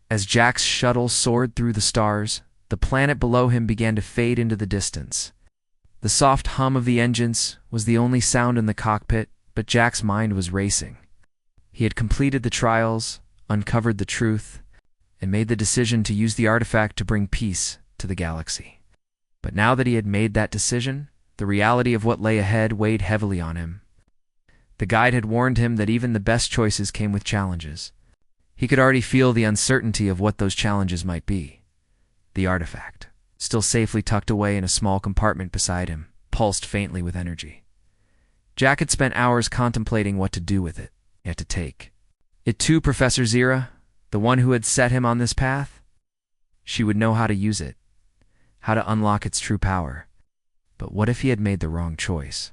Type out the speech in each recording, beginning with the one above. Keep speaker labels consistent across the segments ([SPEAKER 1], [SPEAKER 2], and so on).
[SPEAKER 1] As Jack's shuttle soared through the stars, the planet below him began to fade into the distance. The soft hum of the engines was the only sound in the cockpit, but Jack's mind was racing. He had completed the trials, uncovered the truth, and made the decision to use the artifact to bring peace to the galaxy. But now that he had made that decision, the reality of what lay ahead weighed heavily on him. The guide had warned him that even the best choices came with challenges. He could already feel the uncertainty of what those challenges might be. The artifact, still safely tucked away in a small compartment beside him, pulsed faintly with energy. Jack had spent hours contemplating what to do with it, yet to take it to Professor Zira, the one who had set him on this path. She would know how to use it, how to unlock its true power. But what if he had made the wrong choice?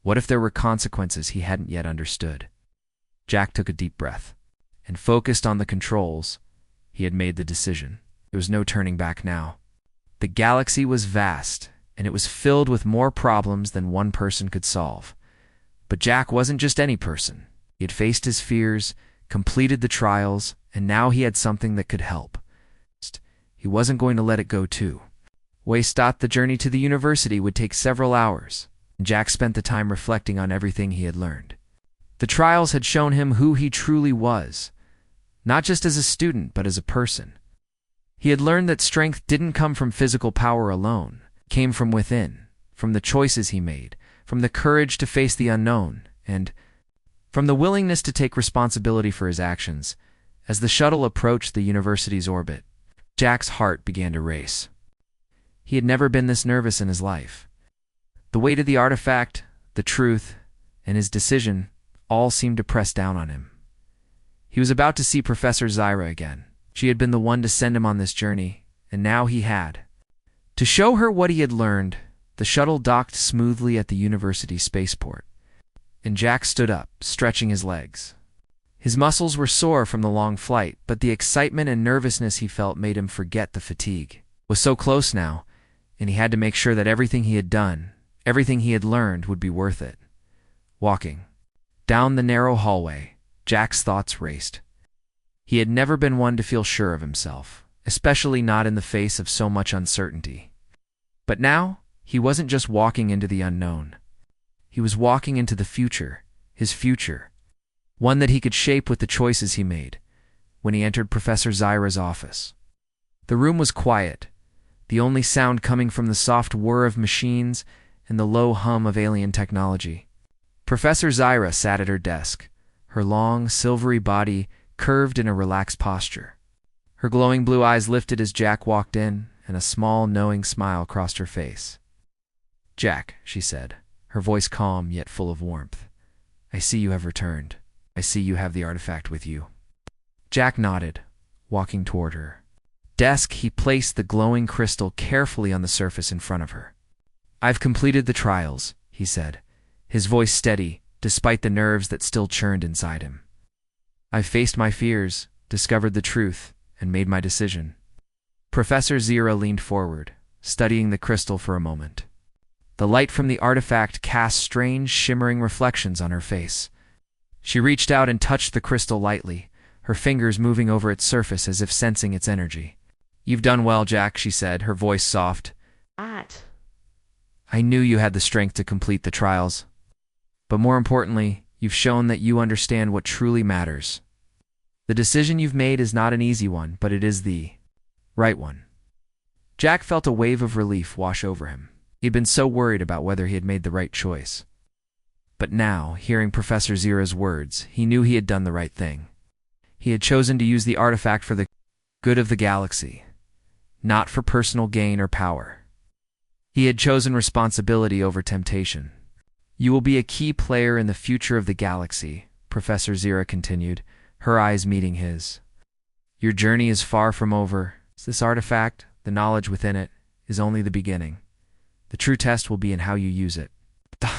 [SPEAKER 1] What if there were consequences he hadn't yet understood? Jack took a deep breath and focused on the controls. He had made the decision. There was no turning back now. The galaxy was vast, and it was filled with more problems than one person could solve. But Jack wasn't just any person. He had faced his fears, completed the trials, and now he had something that could help. He wasn't going to let it go too. The journey to the university would take several hours, and Jack spent the time reflecting on everything he had learned. The trials had shown him who he truly was, not just as a student, but as a person. He had learned that strength didn't come from physical power alone. It came from within, from the choices he made, from the courage to face the unknown, and from the willingness to take responsibility for his actions. As the shuttle approached the university's orbit, Jack's heart began to race. He had never been this nervous in his life. The weight of the artifact, the truth, and his decision all seemed to press down on him. He was about to see Professor Zira again. She had been the one to send him on this journey, and now he had. To show her what he had learned, the shuttle docked smoothly at the university spaceport, and Jack stood up, stretching his legs. His muscles were sore from the long flight, but the excitement and nervousness he felt made him forget the fatigue. It was so close now, and he had to make sure that everything he had done, everything he had learned, would be worth it. Walking down the narrow hallway, Jack's thoughts raced. He had never been one to feel sure of himself, especially not in the face of so much uncertainty. But now, he wasn't just walking into the unknown. He was walking into the future, his future, one that he could shape with the choices he made. When he entered Professor Zira's office, the room was quiet, the only sound coming from the soft whir of machines and the low hum of alien technology. Professor Zira sat at her desk, her long, silvery body curved in a relaxed posture. Her glowing blue eyes lifted as Jack walked in, and a small, knowing smile crossed her face. "Jack," she said, her voice calm yet full of warmth, "I see you have returned. I see you have the artifact with you." Jack nodded, walking toward her. Desk, he placed the glowing crystal carefully on the surface in front of her. "I've completed the trials," he said, his voice steady, despite the nerves that still churned inside him. "I've faced my fears, discovered the truth, and made my decision." Professor Zira leaned forward, studying the crystal for a moment. The light from the artifact cast strange, shimmering reflections on her face. She reached out and touched the crystal lightly, her fingers moving over its surface as if sensing its energy. "You've done well, Jack," she said, her voice soft. "I knew you had the strength to complete the trials. But more importantly, you've shown that you understand what truly matters. The decision you've made is not an easy one, but it is the right one." Jack felt a wave of relief wash over him. He'd been so worried about whether he had made the right choice. But now, hearing Professor Zira's words, he knew he had done the right thing. He had chosen to use the artifact for the good of the galaxy, not for personal gain or power. He had chosen responsibility over temptation. "You will be a key player in the future of the galaxy," Professor Zira continued, her eyes meeting his. "Your journey is far from over. This artifact, the knowledge within it, is only the beginning. The true test will be in how you use it. The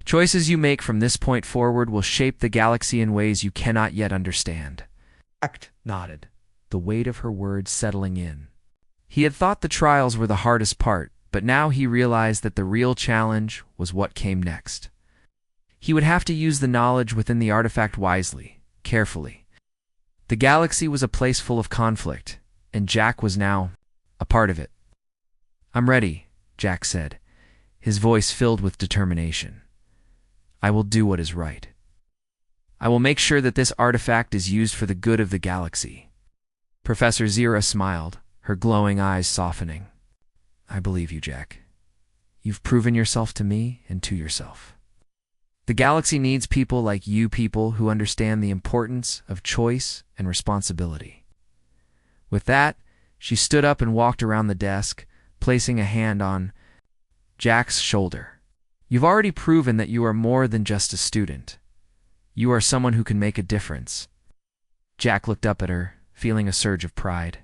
[SPEAKER 1] choices you make from this point forward will shape the galaxy in ways you cannot yet understand." Jack nodded, the weight of her words settling in. He had thought the trials were the hardest part, but now he realized that the real challenge was what came next. He would have to use the knowledge within the artifact wisely, carefully. The galaxy was a place full of conflict, and Jack was now a part of it. "I'm ready," Jack said, his voice filled with determination. "I will do what is right. I will make sure that this artifact is used for the good of the galaxy." Professor Zira smiled, her glowing eyes softening. "I believe you, Jack. You've proven yourself to me and to yourself. The galaxy needs people like you, people who understand the importance of choice and responsibility." With that, she stood up and walked around the desk, placing a hand on Jack's shoulder. "You've already proven that you are more than just a student. You are someone who can make a difference." Jack looked up at her, feeling a surge of pride.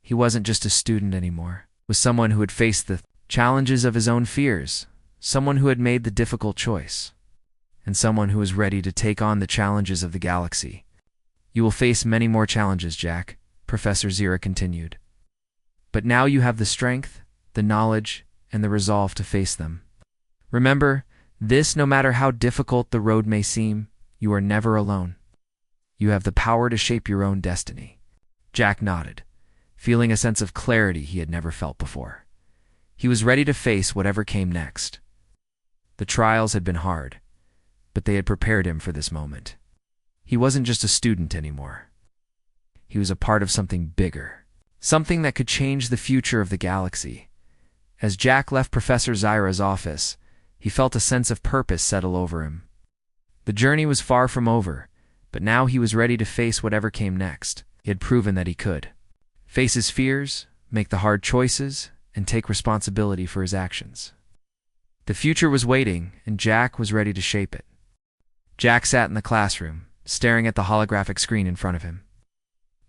[SPEAKER 1] He wasn't just a student anymore. He was someone who had faced the challenges of his own fears, someone who had made the difficult choice, and someone who was ready to take on the challenges of the galaxy. "You will face many more challenges, Jack," Professor Zira continued. "But now you have the strength, the knowledge, and the resolve to face them. Remember, no matter how difficult the road may seem, you are never alone. You have the power to shape your own destiny." Jack nodded, feeling a sense of clarity he had never felt before. He was ready to face whatever came next. The trials had been hard, but they had prepared him for this moment. He wasn't just a student anymore. He was a part of something bigger, something that could change the future of the galaxy. As Jack left Professor Zira's office, he felt a sense of purpose settle over him. The journey was far from over, but now he was ready to face whatever came next. He had proven that he could face his fears, make the hard choices, and take responsibility for his actions. The future was waiting, and Jack was ready to shape it. Jack sat in the classroom, staring at the holographic screen in front of him.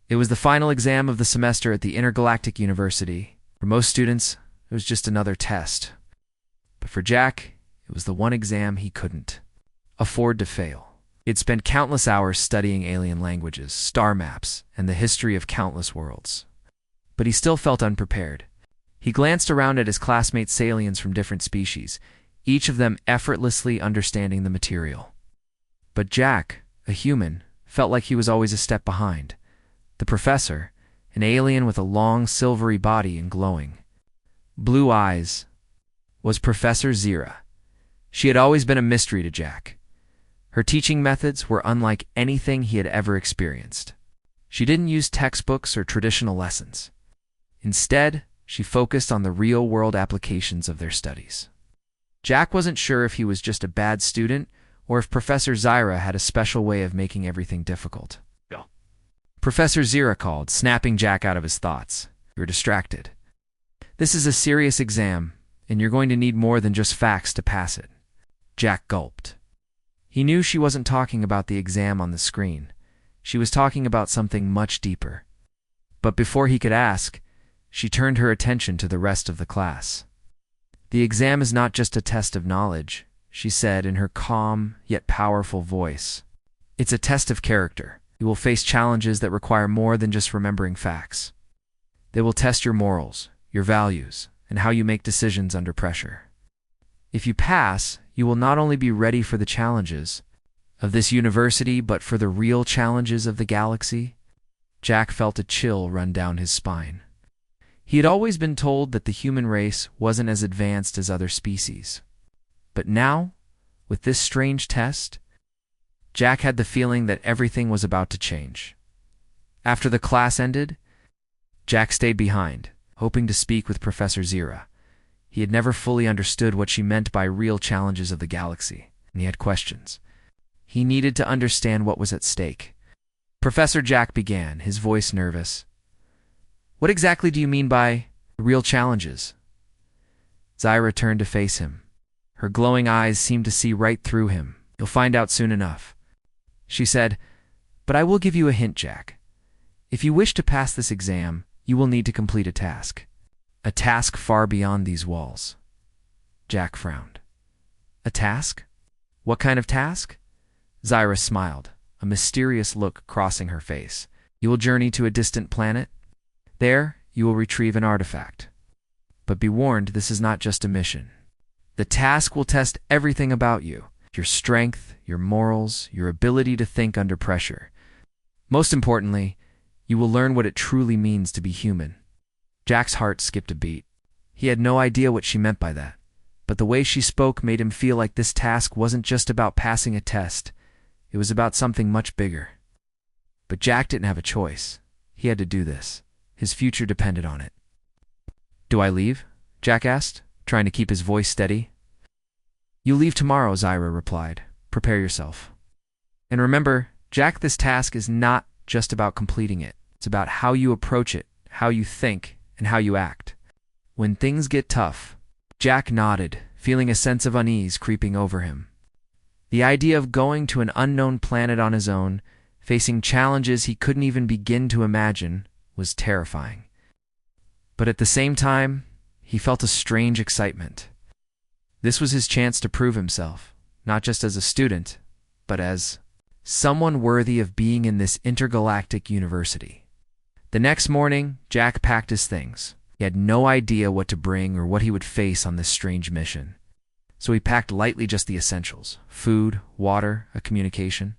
[SPEAKER 1] It was the final exam of the semester at the Intergalactic University. For most students, it was just another test. But for Jack, it was the one exam he couldn't afford to fail. He had spent countless hours studying alien languages, star maps, and the history of countless worlds. But he still felt unprepared. He glanced around at his classmates, aliens from different species, each of them effortlessly understanding the material. But Jack, a human, felt like he was always a step behind. The professor, an alien with a long, silvery body and glowing blue eyes, was Professor Zira. She had always been a mystery to Jack. Her teaching methods were unlike anything he had ever experienced. She didn't use textbooks or traditional lessons. Instead, she focused on the real-world applications of their studies. Jack wasn't sure if he was just a bad student or if Professor Zira had a special way of making everything difficult. Go. Professor Zira called, snapping Jack out of his thoughts. "You're distracted. This is a serious exam, and you're going to need more than just facts to pass it." Jack gulped. He knew she wasn't talking about the exam on the screen. She was talking about something much deeper. But before he could ask, she turned her attention to the rest of the class. "The exam is not just a test of knowledge," she said in her calm yet powerful voice. "It's a test of character. You will face challenges that require more than just remembering facts. They will test your morals, your values, and how you make decisions under pressure. If you pass, you will not only be ready for the challenges of this university, but for the real challenges of the galaxy." Jack felt a chill run down his spine. He had always been told that the human race wasn't as advanced as other species. But now, with this strange test, Jack had the feeling that everything was about to change. After the class ended, Jack stayed behind, hoping to speak with Professor Zira. He had never fully understood what she meant by real challenges of the galaxy, and he had questions. He needed to understand what was at stake. Professor Jack began, his voice nervous. "What exactly do you mean by real challenges?" Zira turned to face him. Her glowing eyes seemed to see right through him. "You'll find out soon enough," she said, "but I will give you a hint, Jack. If you wish to pass this exam, you will need to complete a task. A task far beyond these walls." Jack frowned. "A task? What kind of task?" Zira smiled, a mysterious look crossing her face. "You will journey to a distant planet. There, you will retrieve an artifact. But be warned, this is not just a mission. The task will test everything about you, your strength, your morals, your ability to think under pressure. Most importantly, you will learn what it truly means to be human." Jack's heart skipped a beat. He had no idea what she meant by that, but the way she spoke made him feel like this task wasn't just about passing a test. It was about something much bigger. But Jack didn't have a choice. He had to do this. His future depended on it. "Do I leave?" Jack asked, trying to keep his voice steady. "You leave tomorrow," Zyra replied. "Prepare yourself. And remember, Jack, this task is not just about completing it. It's about how you approach it, how you think, and how you act. When things get tough." Jack nodded, feeling a sense of unease creeping over him. The idea of going to an unknown planet on his own, facing challenges he couldn't even begin to imagine, was terrifying. But at the same time, he felt a strange excitement. This was his chance to prove himself, not just as a student, but as someone worthy of being in this intergalactic university. The next morning, Jack packed his things. He had no idea what to bring or what he would face on this strange mission. So he packed lightly just the essentials: food, water, a communication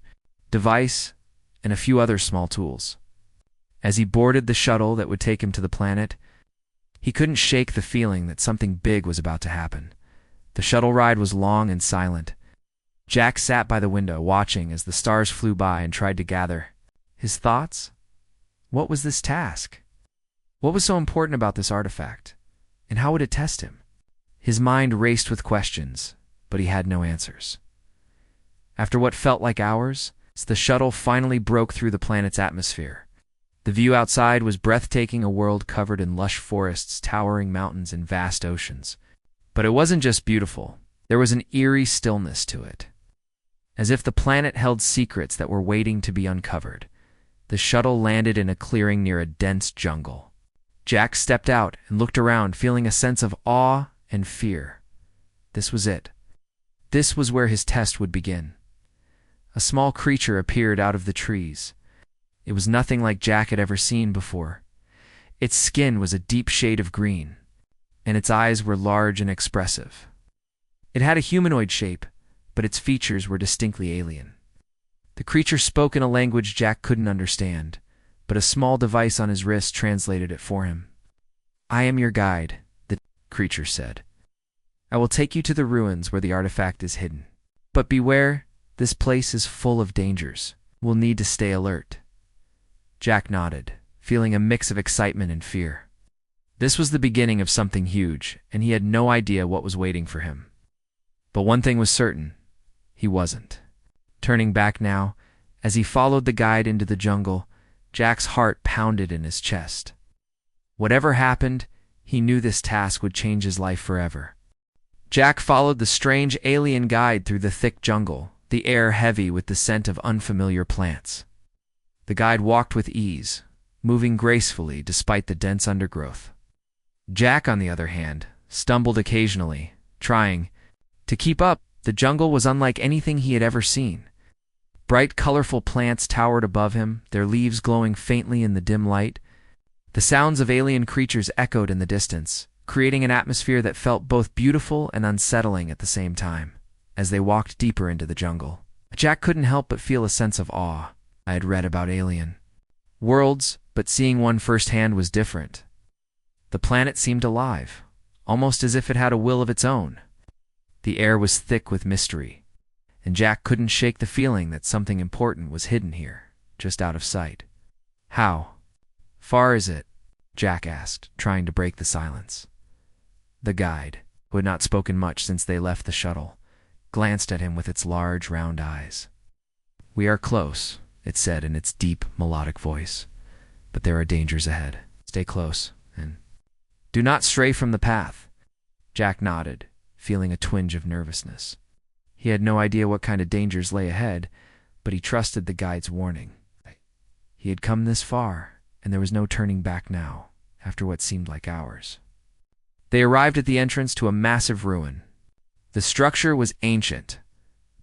[SPEAKER 1] device, and a few other small tools. As he boarded the shuttle that would take him to the planet, he couldn't shake the feeling that something big was about to happen. The shuttle ride was long and silent. Jack sat by the window, watching as the stars flew by and tried to gather his thoughts. What was this task? What was so important about this artifact? And how would it test him? His mind raced with questions, but he had no answers. After what felt like hours, the shuttle finally broke through the planet's atmosphere. The view outside was breathtaking, a world covered in lush forests, towering mountains, and vast oceans. But it wasn't just beautiful. There was an eerie stillness to it, as if the planet held secrets that were waiting to be uncovered. The shuttle landed in a clearing near a dense jungle. Jack stepped out and looked around, feeling a sense of awe and fear. This was it. This was where his test would begin. A small creature appeared out of the trees. It was nothing like Jack had ever seen before. Its skin was a deep shade of green, and its eyes were large and expressive. It had a humanoid shape, but its features were distinctly alien. The creature spoke in a language Jack couldn't understand, but a small device on his wrist translated it for him. "I am your guide," the creature said. "I will take you to the ruins where the artifact is hidden. But beware, this place is full of dangers. We'll need to stay alert." Jack nodded, feeling a mix of excitement and fear. This was the beginning of something huge, and he had no idea what was waiting for him. But one thing was certain: he wasn't turning back now. As he followed the guide into the jungle, Jack's heart pounded in his chest. Whatever happened, he knew this task would change his life forever. Jack followed the strange alien guide through the thick jungle, the air heavy with the scent of unfamiliar plants. The guide walked with ease, moving gracefully despite the dense undergrowth. Jack, on the other hand, stumbled occasionally, trying to keep up. The jungle was unlike anything he had ever seen. Bright, colorful plants towered above him, their leaves glowing faintly in the dim light. The sounds of alien creatures echoed in the distance, creating an atmosphere that felt both beautiful and unsettling at the same time. As they walked deeper into the jungle, Jack couldn't help but feel a sense of awe. I had read about alien worlds, but seeing one firsthand was different. The planet seemed alive, almost as if it had a will of its own. The air was thick with mystery, and Jack couldn't shake the feeling that something important was hidden here, just out of sight. "How far is it?" Jack asked, trying to break the silence. The guide, who had not spoken much since they left the shuttle, glanced at him with its large, round eyes. "We are close," it said in its deep, melodic voice. "But there are dangers ahead. Stay close, and do not stray from the path." Jack nodded, feeling a twinge of nervousness. He had no idea what kind of dangers lay ahead, but he trusted the guide's warning. He had come this far, and there was no turning back now, after what seemed like hours. They arrived at the entrance to a massive ruin. The structure was ancient,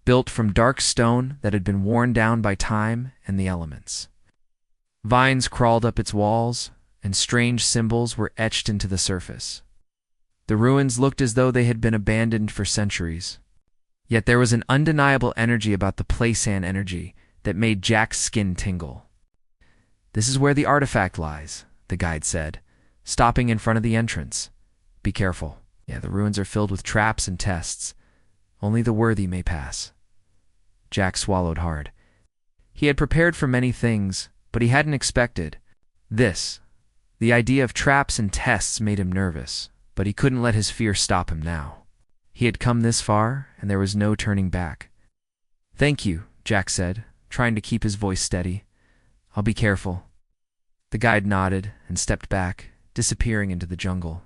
[SPEAKER 1] built from dark stone that had been worn down by time and the elements. Vines crawled up its walls, and strange symbols were etched into the surface. The ruins looked as though they had been abandoned for centuries. Yet there was an undeniable energy about the place, an energy that made Jack's skin tingle. "This is where the artifact lies," the guide said, stopping in front of the entrance. "Be careful. Yeah, the ruins are filled with traps and tests. Only the worthy may pass." Jack swallowed hard. He had prepared for many things, but he hadn't expected this. The idea of traps and tests made him nervous, but he couldn't let his fear stop him now. He had come this far, and there was no turning back. "Thank you," Jack said, trying to keep his voice steady. "I'll be careful." The guide nodded and stepped back, disappearing into the jungle.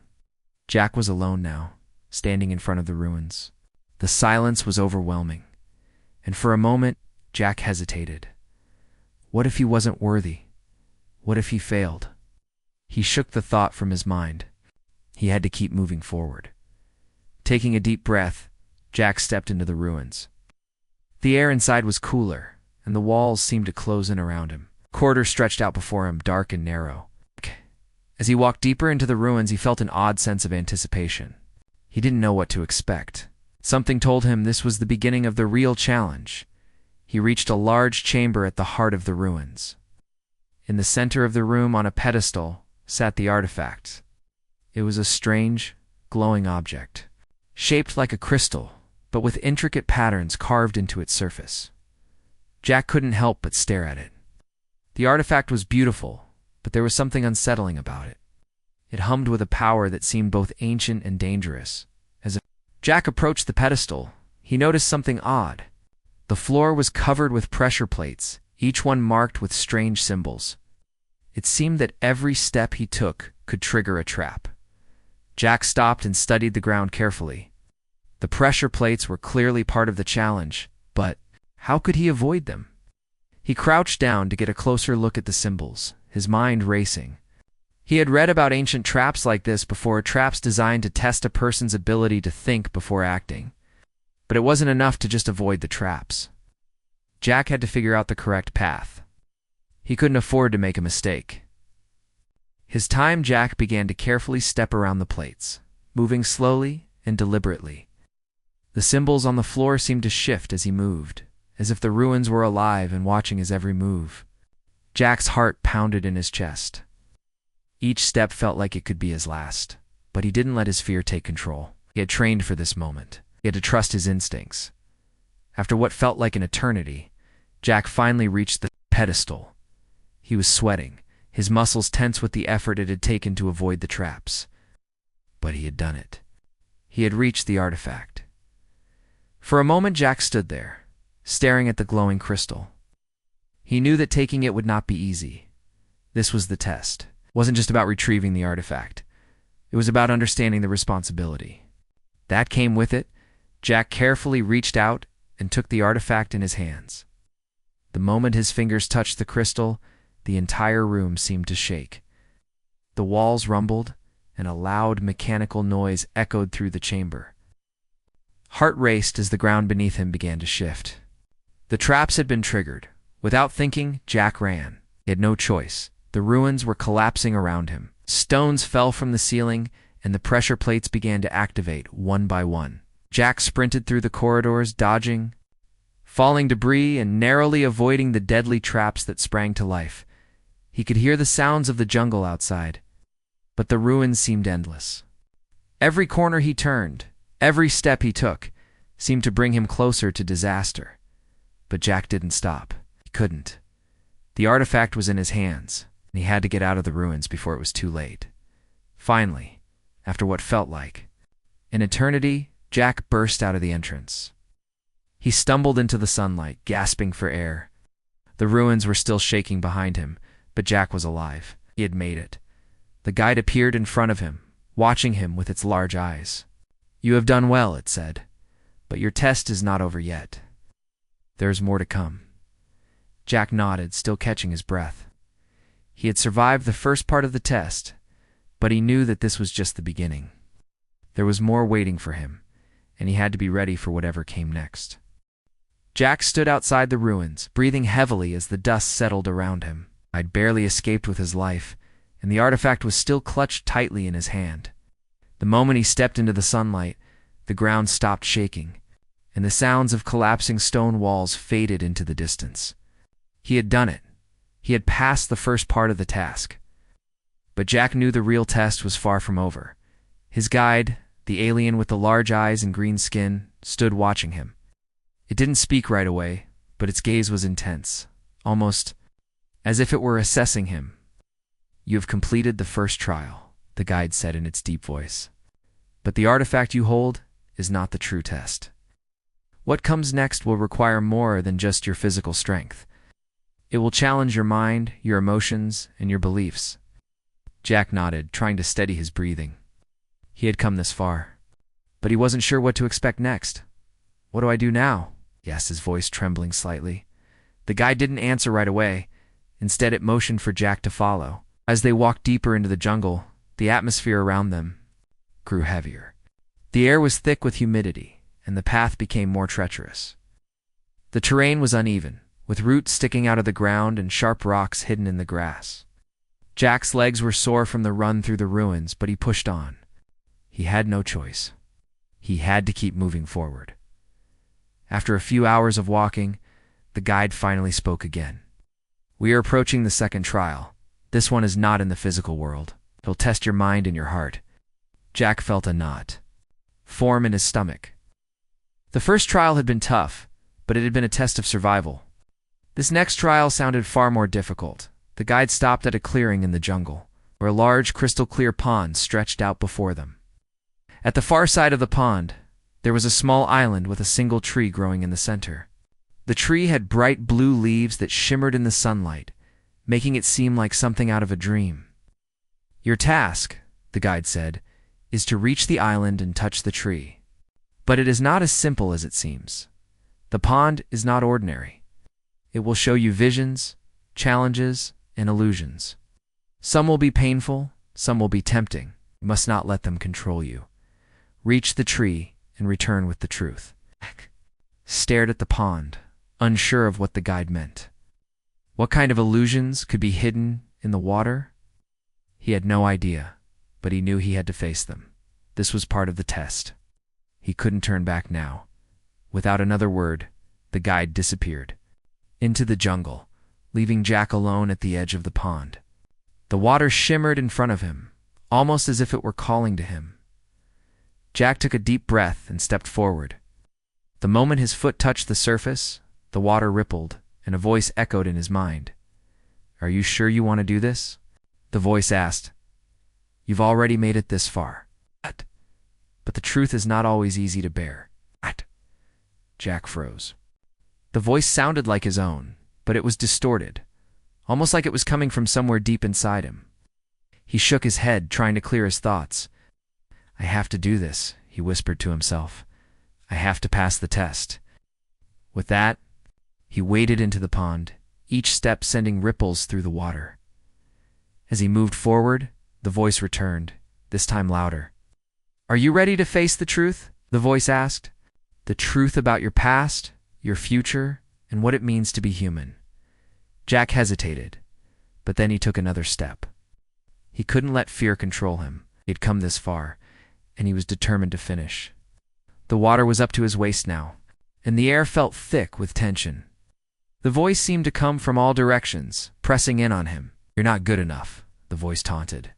[SPEAKER 1] Jack was alone now, standing in front of the ruins. The silence was overwhelming, and for a moment, Jack hesitated. What if he wasn't worthy? What if he failed? He shook the thought from his mind. He had to keep moving forward. Taking a deep breath, Jack stepped into the ruins. The air inside was cooler, and the walls seemed to close in around him. Corridors stretched out before him, dark and narrow. As he walked deeper into the ruins, he felt an odd sense of anticipation. He didn't know what to expect. Something told him this was the beginning of the real challenge. He reached a large chamber at the heart of the ruins. In the center of the room, on a pedestal, sat the artifact. It was a strange, glowing object, shaped like a crystal, but with intricate patterns carved into its surface. Jack couldn't help but stare at it. The artifact was beautiful, but there was something unsettling about it. It hummed with a power that seemed both ancient and dangerous. As Jack approached the pedestal, he noticed something odd. The floor was covered with pressure plates, each one marked with strange symbols. It seemed that every step he took could trigger a trap. Jack stopped and studied the ground carefully. The pressure plates were clearly part of the challenge, but how could he avoid them? He crouched down to get a closer look at the symbols, his mind racing. He had read about ancient traps like this before, traps designed to test a person's ability to think before acting. But it wasn't enough to just avoid the traps. Jack had to figure out the correct path. He couldn't afford to make a mistake. His time, Jack began to carefully step around the plates, moving slowly and deliberately. The symbols on the floor seemed to shift as he moved, as if the ruins were alive and watching his every move. Jack's heart pounded in his chest. Each step felt like it could be his last, but he didn't let his fear take control. He had trained for this moment. He had to trust his instincts. After what felt like an eternity, Jack finally reached the pedestal. He was sweating, his muscles tense with the effort it had taken to avoid the traps. But he had done it. He had reached the artifact. For a moment, Jack stood there, staring at the glowing crystal. He knew that taking it would not be easy. This was the test. It wasn't just about retrieving the artifact. It was about understanding the responsibility. That came with it. Jack carefully reached out and took the artifact in his hands. The moment his fingers touched the crystal, the entire room seemed to shake. The walls rumbled, and a loud mechanical noise echoed through the chamber. Heart raced as the ground beneath him began to shift. The traps had been triggered. Without thinking, Jack ran. He had no choice. The ruins were collapsing around him. Stones fell from the ceiling, and the pressure plates began to activate one by one. Jack sprinted through the corridors, dodging, falling debris, and narrowly avoiding the deadly traps that sprang to life. He could hear the sounds of the jungle outside, but the ruins seemed endless. Every corner he turned, every step he took, seemed to bring him closer to disaster. But Jack didn't stop. He couldn't. The artifact was in his hands, and he had to get out of the ruins before it was too late. Finally, after what felt like an eternity, Jack burst out of the entrance. He stumbled into the sunlight, gasping for air. The ruins were still shaking behind him, but Jack was alive. He had made it. The guide appeared in front of him, watching him with its large eyes. "You have done well," it said, "but your test is not over yet. There's more to come." Jack nodded, still catching his breath. He had survived the first part of the test, but he knew that this was just the beginning. There was more waiting for him, and he had to be ready for whatever came next. Jack stood outside the ruins, breathing heavily as the dust settled around him. I'd barely escaped with his life, and the artifact was still clutched tightly in his hand. The moment he stepped into the sunlight, the ground stopped shaking, and the sounds of collapsing stone walls faded into the distance. He had done it. He had passed the first part of the task. But Jack knew the real test was far from over. His guide, the alien with the large eyes and green skin, stood watching him. It didn't speak right away, but its gaze was intense, almost as if it were assessing him. "You have completed the first trial," the guide said in its deep voice. "But the artifact you hold is not the true test. What comes next will require more than just your physical strength. It will challenge your mind, your emotions, and your beliefs." Jack nodded, trying to steady his breathing. He had come this far, but he wasn't sure what to expect next. "What do I do now?" he asked, his voice trembling slightly. The guide didn't answer right away. Instead, it motioned for Jack to follow. As they walked deeper into the jungle, the atmosphere around them grew heavier. The air was thick with humidity, and the path became more treacherous. The terrain was uneven, with roots sticking out of the ground and sharp rocks hidden in the grass. Jack's legs were sore from the run through the ruins, but he pushed on. He had no choice. He had to keep moving forward. After a few hours of walking, the guide finally spoke again. "We are approaching the second trial. This one is not in the physical world. It'll test your mind and your heart." Jack felt a knot form in his stomach. The first trial had been tough, but it had been a test of survival. This next trial sounded far more difficult. The guide stopped at a clearing in the jungle, where a large crystal-clear pond stretched out before them. At the far side of the pond, there was a small island with a single tree growing in the center. The tree had bright blue leaves that shimmered in the sunlight, making it seem like something out of a dream. "Your task," the guide said, "is to reach the island and touch the tree. But it is not as simple as it seems. The pond is not ordinary. It will show you visions, challenges, and illusions. Some will be painful, some will be tempting. You must not let them control you. Reach the tree and return with the truth." Jack stared at the pond, unsure of what the guide meant. What kind of illusions could be hidden in the water? He had no idea, but he knew he had to face them. This was part of the test. He couldn't turn back now. Without another word, the guide disappeared into the jungle, leaving Jack alone at the edge of the pond. The water shimmered in front of him, almost as if it were calling to him. Jack took a deep breath and stepped forward. The moment his foot touched the surface, the water rippled, and a voice echoed in his mind. "Are you sure you want to do this?" The voice asked. "You've already made it this far. But the truth is not always easy to bear." Jack froze. The voice sounded like his own, but it was distorted, almost like it was coming from somewhere deep inside him. He shook his head, trying to clear his thoughts. "I have to do this," he whispered to himself. "I have to pass the test." With that, he waded into the pond, each step sending ripples through the water. As he moved forward, the voice returned, this time louder. "Are you ready to face the truth?" the voice asked. "The truth about your past, your future, and what it means to be human." Jack hesitated, but then he took another step. He couldn't let fear control him. He had come this far, and he was determined to finish. The water was up to his waist now, and the air felt thick with tension. The voice seemed to come from all directions, pressing in on him. "You're not good enough," the voice taunted.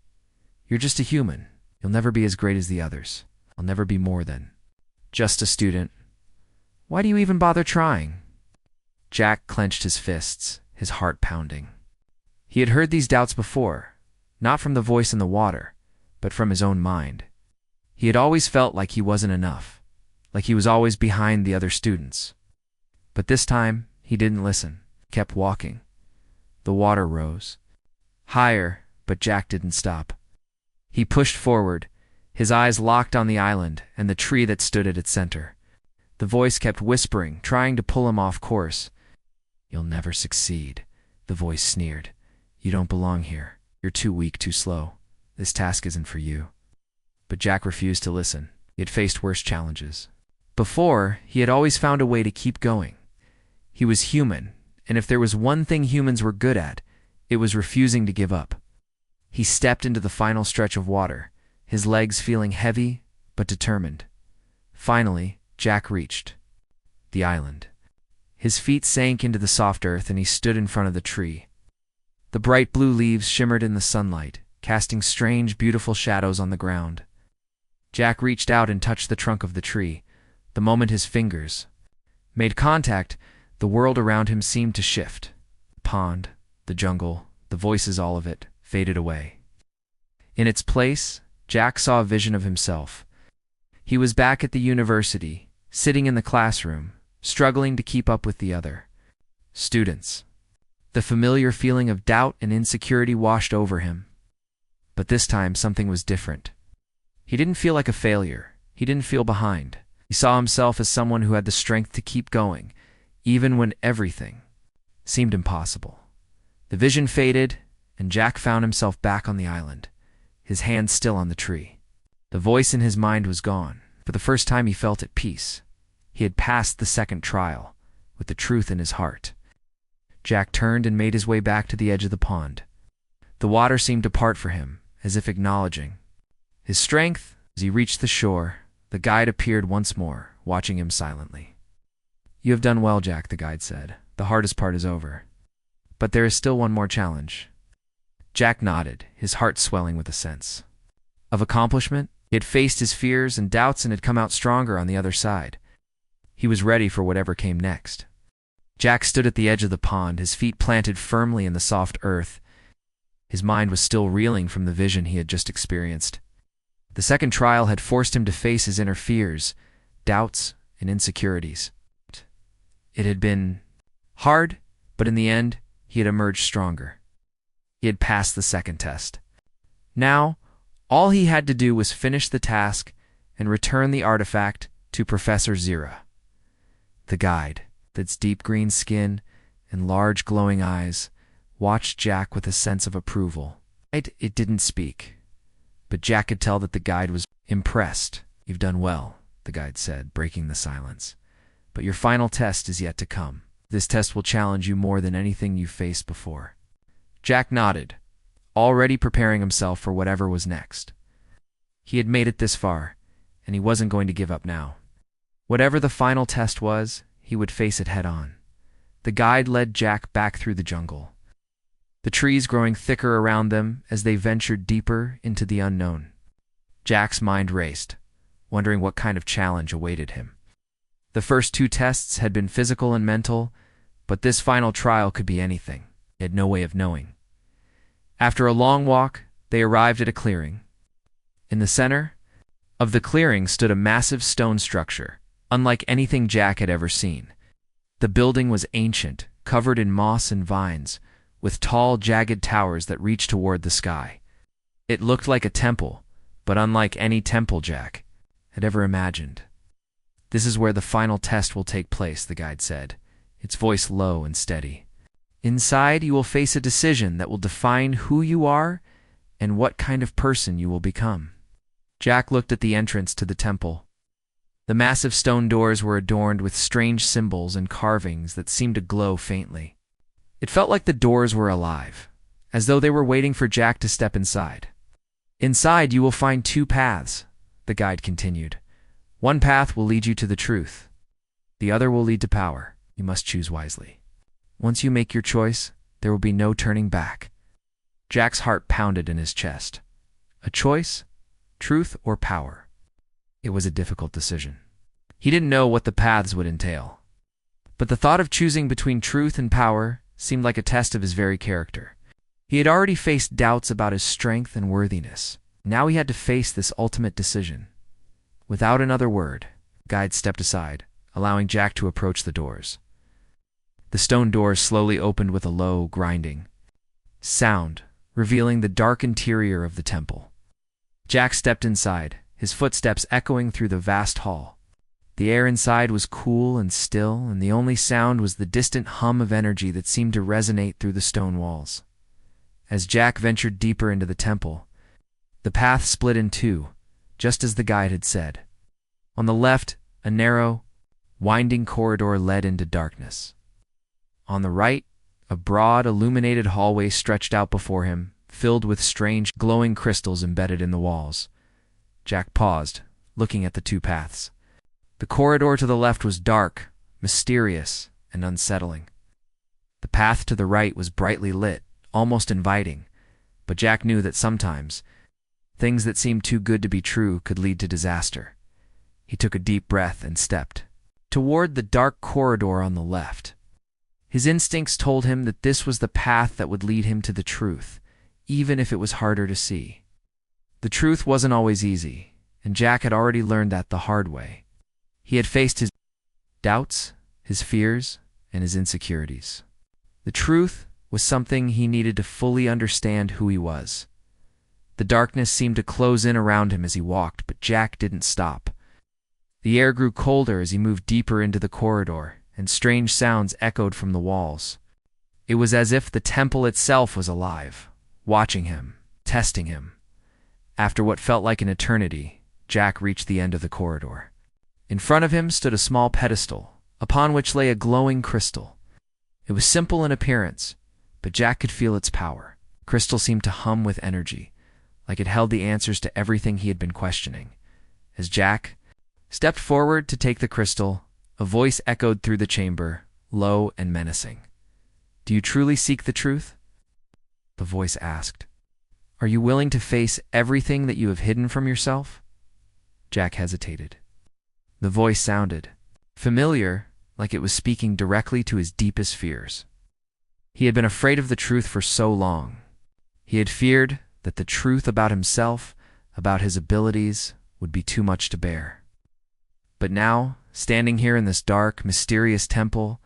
[SPEAKER 1] "You're just a human. You'll never be as great as the others. I'll never be more than just a student. Why do you even bother trying?" Jack clenched his fists, his heart pounding. He had heard these doubts before, not from the voice in the water, but from his own mind. He had always felt like he wasn't enough, like he was always behind the other students. But this time, he didn't listen, kept walking. The water rose higher, but Jack didn't stop. He pushed forward, his eyes locked on the island and the tree that stood at its center. The voice kept whispering, trying to pull him off course. "You'll never succeed," the voice sneered. "You don't belong here. You're too weak, too slow. This task isn't for you." But Jack refused to listen. He had faced worse challenges. Before, he had always found a way to keep going. He was human, and if there was one thing humans were good at, it was refusing to give up. He stepped into the final stretch of water, his legs feeling heavy but determined. Finally, Jack reached the island. His feet sank into the soft earth and he stood in front of the tree. The bright blue leaves shimmered in the sunlight, casting strange, beautiful shadows on the ground. Jack reached out and touched the trunk of the tree. The moment his fingers made contact, the world around him seemed to shift. The pond, the jungle, the voices, all of it, faded away. In its place, Jack saw a vision of himself. He was back at the university, sitting in the classroom, struggling to keep up with the other students. The familiar feeling of doubt and insecurity washed over him. But this time, something was different. He didn't feel like a failure. He didn't feel behind. He saw himself as someone who had the strength to keep going, even when everything seemed impossible. The vision faded, and Jack found himself back on the island, his hand still on the tree. The voice in his mind was gone. For the first time, he felt at peace. He had passed the second trial, with the truth in his heart. Jack turned and made his way back to the edge of the pond. The water seemed to part for him, as if acknowledging his strength. As he reached the shore, the guide appeared once more, watching him silently. "You have done well, Jack," the guide said. "The hardest part is over. But there is still one more challenge." Jack nodded, his heart swelling with a sense of accomplishment. He had faced his fears and doubts and had come out stronger on the other side. He was ready for whatever came next. Jack stood at the edge of the pond, his feet planted firmly in the soft earth. His mind was still reeling from the vision he had just experienced. The second trial had forced him to face his inner fears, doubts, and insecurities. It had been hard, but in the end, he had emerged stronger. He had passed the second test. Now, all he had to do was finish the task and return the artifact to Professor Zira. The guide, with its deep green skin and large glowing eyes, watched Jack with a sense of approval. It didn't speak, but Jack could tell that the guide was impressed. "You've done well," the guide said, breaking the silence. "But your final test is yet to come. This test will challenge you more than anything you've faced before." Jack nodded, already preparing himself for whatever was next. He had made it this far, and he wasn't going to give up now. Whatever the final test was, he would face it head-on. The guide led Jack back through the jungle, the trees growing thicker around them as they ventured deeper into the unknown. Jack's mind raced, wondering what kind of challenge awaited him. The first two tests had been physical and mental, but this final trial could be anything. He had no way of knowing. After a long walk, they arrived at a clearing. In the center of the clearing stood a massive stone structure, unlike anything Jack had ever seen. The building was ancient, covered in moss and vines, with tall, jagged towers that reached toward the sky. It looked like a temple, but unlike any temple Jack had ever imagined. "This is where the final test will take place," the guide said, its voice low and steady. "Inside, you will face a decision that will define who you are and what kind of person you will become." Jack looked at the entrance to the temple. The massive stone doors were adorned with strange symbols and carvings that seemed to glow faintly. It felt like the doors were alive, as though they were waiting for Jack to step inside. "Inside, you will find two paths," the guide continued. "One path will lead you to the truth. The other will lead to power. You must choose wisely. Once you make your choice, there will be no turning back." Jack's heart pounded in his chest. A choice? Truth or power? It was a difficult decision. He didn't know what the paths would entail. But the thought of choosing between truth and power seemed like a test of his very character. He had already faced doubts about his strength and worthiness. Now he had to face this ultimate decision. Without another word, the guide stepped aside, allowing Jack to approach the doors. The stone doors slowly opened with a low, grinding sound, revealing the dark interior of the temple. Jack stepped inside, his footsteps echoing through the vast hall. The air inside was cool and still, and the only sound was the distant hum of energy that seemed to resonate through the stone walls. As Jack ventured deeper into the temple, the path split in two, just as the guide had said. On the left, a narrow, winding corridor led into darkness. On the right, a broad, illuminated hallway stretched out before him, filled with strange, glowing crystals embedded in the walls. Jack paused, looking at the two paths. The corridor to the left was dark, mysterious, and unsettling. The path to the right was brightly lit, almost inviting, but Jack knew that sometimes things that seemed too good to be true could lead to disaster. He took a deep breath and stepped toward the dark corridor on the left. His instincts told him that this was the path that would lead him to the truth, even if it was harder to see. The truth wasn't always easy, and Jack had already learned that the hard way. He had faced his doubts, his fears, and his insecurities. The truth was something he needed to fully understand who he was. The darkness seemed to close in around him as he walked, but Jack didn't stop. The air grew colder as he moved deeper into the corridor, and strange sounds echoed from the walls. It was as if the temple itself was alive, watching him, testing him. After what felt like an eternity, Jack reached the end of the corridor. In front of him stood a small pedestal, upon which lay a glowing crystal. It was simple in appearance, but Jack could feel its power. The crystal seemed to hum with energy, like it held the answers to everything he had been questioning. As Jack stepped forward to take the crystal, a voice echoed through the chamber, low and menacing. "Do you truly seek the truth?" The voice asked. "Are you willing to face everything that you have hidden from yourself?" Jack hesitated. The voice sounded familiar, like it was speaking directly to his deepest fears. He had been afraid of the truth for so long. He had feared that the truth about himself, about his abilities, would be too much to bear. But now, standing here in this dark, mysterious temple,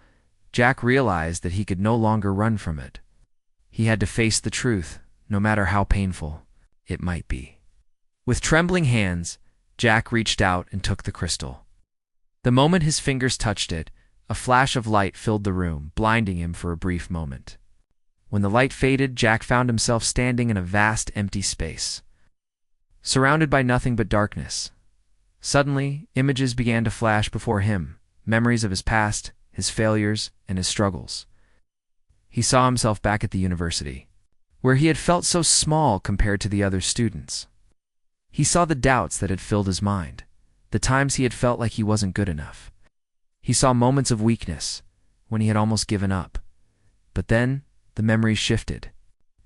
[SPEAKER 1] Jack realized that he could no longer run from it. He had to face the truth, no matter how painful it might be. With trembling hands, Jack reached out and took the crystal. The moment his fingers touched it, a flash of light filled the room, blinding him for a brief moment. When the light faded, Jack found himself standing in a vast, empty space, surrounded by nothing but darkness. Suddenly, images began to flash before him, memories of his past, his failures, and his struggles. He saw himself back at the university, where he had felt so small compared to the other students. He saw the doubts that had filled his mind, the times he had felt like he wasn't good enough. He saw moments of weakness, when he had almost given up. But then, the memories shifted.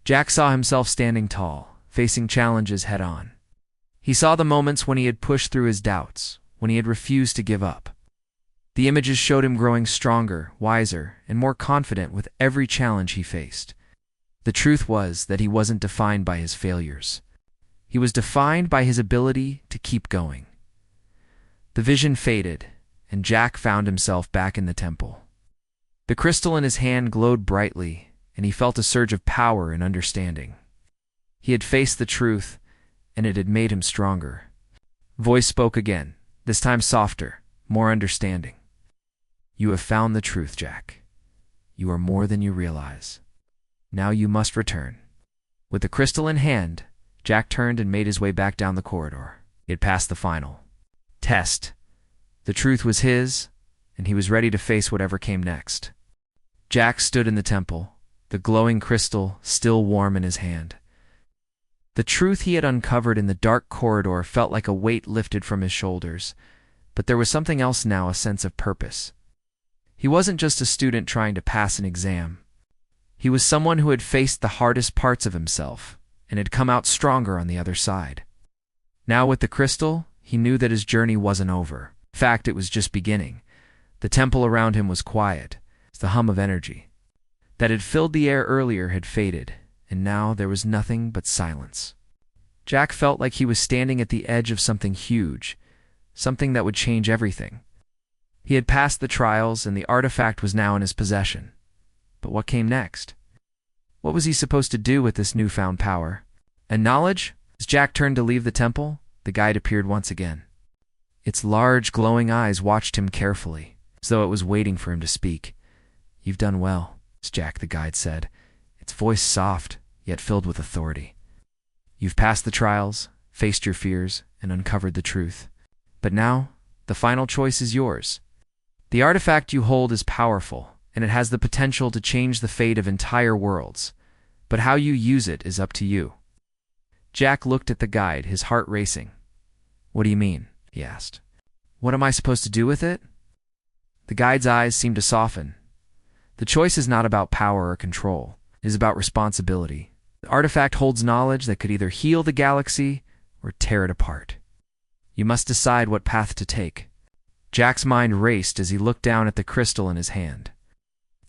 [SPEAKER 1] Jack saw himself standing tall, facing challenges head-on. He saw the moments when he had pushed through his doubts, when he had refused to give up. The images showed him growing stronger, wiser, and more confident with every challenge he faced. The truth was that he wasn't defined by his failures. He was defined by his ability to keep going. The vision faded, and Jack found himself back in the temple. The crystal in his hand glowed brightly, and he felt a surge of power and understanding. He had faced the truth, and it had made him stronger. Voice spoke again, this time softer, more understanding. "You have found the truth, Jack. You are more than you realize. Now you must return." With the crystal in hand, Jack turned and made his way back down the corridor. He had passed the final test. The truth was his, and he was ready to face whatever came next. Jack stood in the temple, the glowing crystal still warm in his hand. The truth he had uncovered in the dark corridor felt like a weight lifted from his shoulders, but there was something else now, a sense of purpose. He wasn't just a student trying to pass an exam. He was someone who had faced the hardest parts of himself and had come out stronger on the other side. Now with the crystal, he knew that his journey wasn't over. In fact, it was just beginning. The temple around him was quiet. The hum of energy that had filled the air earlier had faded, and now there was nothing but silence. Jack felt like he was standing at the edge of something huge, something that would change everything. He had passed the trials, and the artifact was now in his possession. But what came next? What was he supposed to do with this newfound power and knowledge? As Jack turned to leave the temple, the guide appeared once again. Its large, glowing eyes watched him carefully, as though it was waiting for him to speak. "You've done well," Jack the guide said, its voice soft, yet filled with authority. "You've passed the trials, faced your fears, and uncovered the truth. But now, the final choice is yours. The artifact you hold is powerful, and it has the potential to change the fate of entire worlds. But how you use it is up to you." Jack looked at the guide, his heart racing. "What do you mean?" he asked. "What am I supposed to do with it?" The guide's eyes seemed to soften. "The choice is not about power or control. It is about responsibility. The artifact holds knowledge that could either heal the galaxy or tear it apart. You must decide what path to take. Jack's mind raced as he looked down at the crystal in his hand.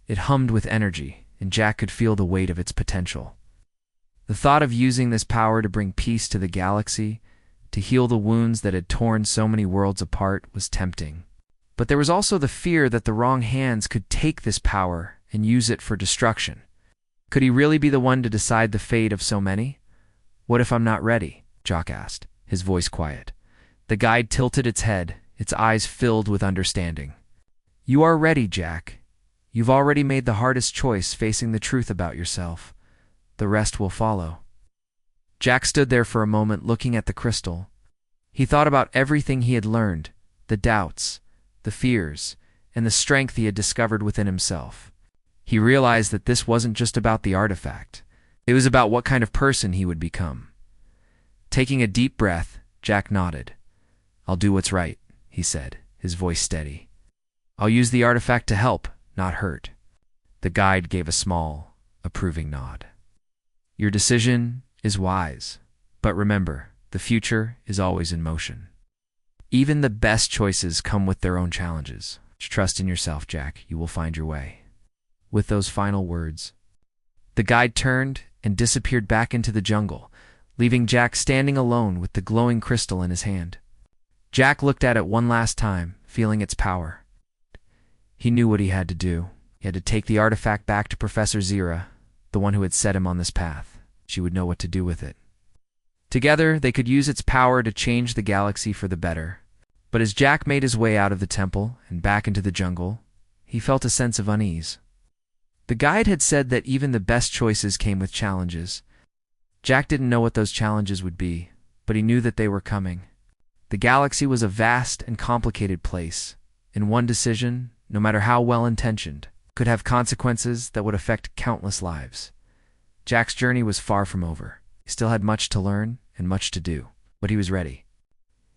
[SPEAKER 1] It hummed with energy, and Jack could feel the weight of its potential. The thought of using this power to bring peace to the galaxy, to heal the wounds that had torn so many worlds apart, was tempting. But there was also the fear that the wrong hands could take this power and use it for destruction. Could he really be the one to decide the fate of so many? "What if I'm not ready?" Jock asked, his voice quiet. The guide tilted its head, its eyes filled with understanding. "You are ready, Jack. You've already made the hardest choice, facing the truth about yourself. The rest will follow." Jack stood there for a moment looking at the crystal. He thought about everything he had learned, the doubts, the fears, and the strength he had discovered within himself. He realized that this wasn't just about the artifact. It was about what kind of person he would become. Taking a deep breath, Jack nodded. "I'll do what's right," he said, his voice steady. "I'll use the artifact to help, not hurt." The guide gave a small, approving nod. "Your decision is wise, but remember, the future is always in motion. Even the best choices come with their own challenges. Trust in yourself, Jack. You will find your way." With those final words, the guide turned and disappeared back into the jungle, leaving Jack standing alone with the glowing crystal in his hand. Jack looked at it one last time, feeling its power. He knew what he had to do. He had to take the artifact back to Professor Zira, the one who had set him on this path. She would know what to do with it. Together, they could use its power to change the galaxy for the better. But as Jack made his way out of the temple and back into the jungle, he felt a sense of unease. The guide had said that even the best choices came with challenges. Jack didn't know what those challenges would be, but he knew that they were coming. The galaxy was a vast and complicated place, and one decision, no matter how well-intentioned, could have consequences that would affect countless lives. Jack's journey was far from over. He still had much to learn and much to do, but he was ready.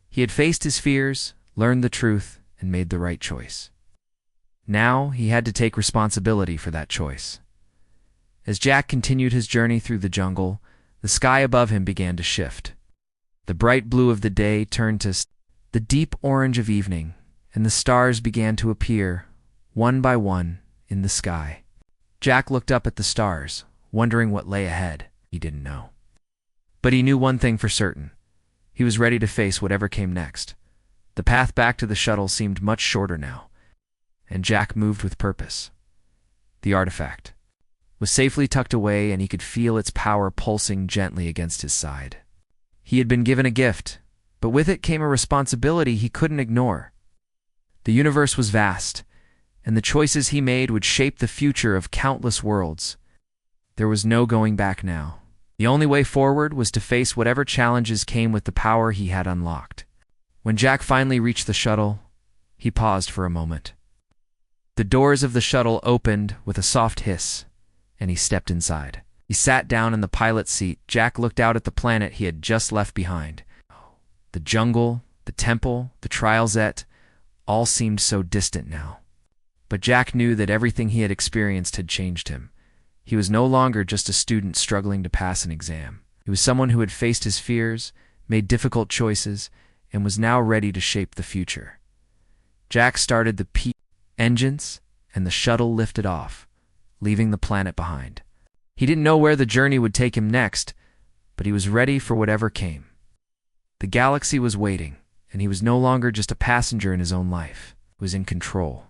[SPEAKER 1] He had faced his fears, learned the truth, and made the right choice. Now he had to take responsibility for that choice. As Jack continued his journey through the jungle, the sky above him began to shift. The bright blue of the day turned to the deep orange of evening, and the stars began to appear, one by one, in the sky. Jack looked up at the stars, wondering what lay ahead. He didn't know. But he knew one thing for certain. He was ready to face whatever came next. The path back to the shuttle seemed much shorter now, and Jack moved with purpose. The artifact was safely tucked away, and he could feel its power pulsing gently against his side. He had been given a gift, but with it came a responsibility he couldn't ignore. The universe was vast, and the choices he made would shape the future of countless worlds. There was no going back now. The only way forward was to face whatever challenges came with the power he had unlocked. When Jack finally reached the shuttle, he paused for a moment. The doors of the shuttle opened with a soft hiss, and he stepped inside. He sat down in the pilot's seat. Jack looked out at the planet he had just left behind. The jungle, the temple, the Trialzette, all seemed so distant now. But Jack knew that everything he had experienced had changed him. He was no longer just a student struggling to pass an exam. He was someone who had faced his fears, made difficult choices, and was now ready to shape the future. Jack started the engines, and the shuttle lifted off, leaving the planet behind. He didn't know where the journey would take him next, but he was ready for whatever came. The galaxy was waiting, and he was no longer just a passenger in his own life. He was in control.